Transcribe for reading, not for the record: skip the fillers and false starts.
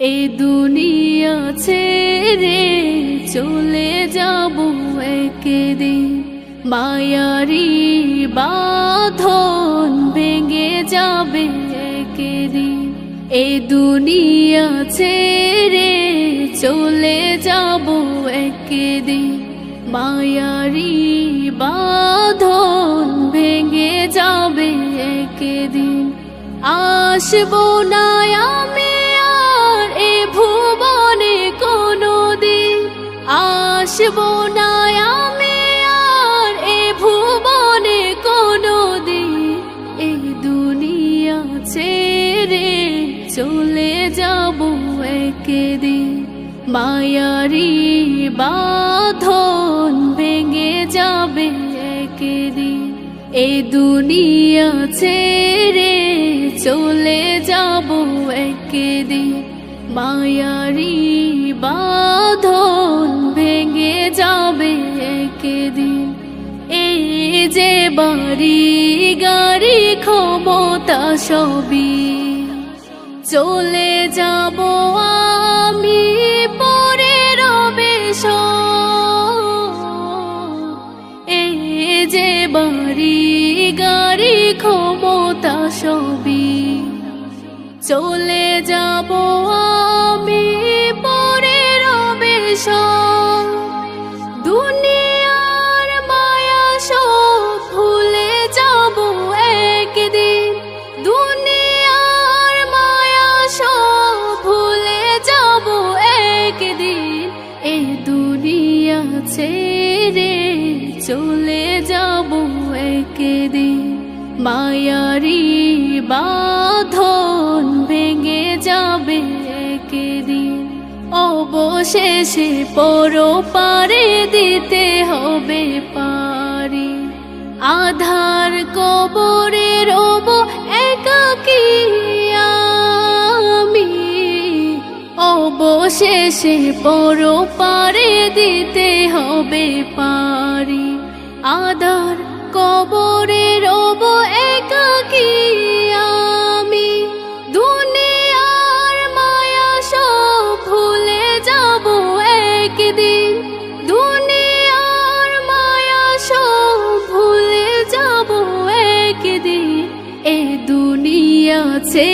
এ দুনিয়া ছেড়ে চলে যাব একদিন, মায়ারি বাঁধন ভেঙে যাবে একদিন। এ দুনিয়া ছেড়ে চলে যাব একদিন, মায়ারি বাঁধন ভেঙে যাবে একদিন। আসবো না আমি আর এ ভুবনে কোনোদিন, আসবো না আমি আর এ ভুবনে কোনোদিন। এই দুনিয়া ছেড়ে চলে যাব একদিন, মায়ারি বাঁধন ভেঙে যাবে একদিন। এই দুনিয়া ছেড়ে চলে যাব একদিন, মায়ারি বাঁধন ভেঙে যাবে একদিন। এই যে বাড়ি গাড়ি ক্ষমতা সবই চলে যাব আমি পরে রবে এই যে বাড়ি গাড়ি ক্ষমতা সবই চলে যাব আমি পরে রবে দুনিয়ার মায়া সব ভুলে যাব একদিন, দুনিয়ার মায়া সব ভুলে যাব একদিন। এই দুনিয়া ছেড়ে চলে যাব একদিন, মায়ারি বাঁধন ভেঙে যাবে একদিন। অবশেষে পরপারে দিতে হবে পারি, আধার কবরে রব একাকী আমি। অবশেষে পরপারে দিতে হবে পারি, আধার কবরে রব একাকী আমি। দুনিয়ার মায়া সব ভুলে যাব একদিন, দুনিয়ার মায়া সব ভুলে যাব একদিন। এ দুনিয়া ছে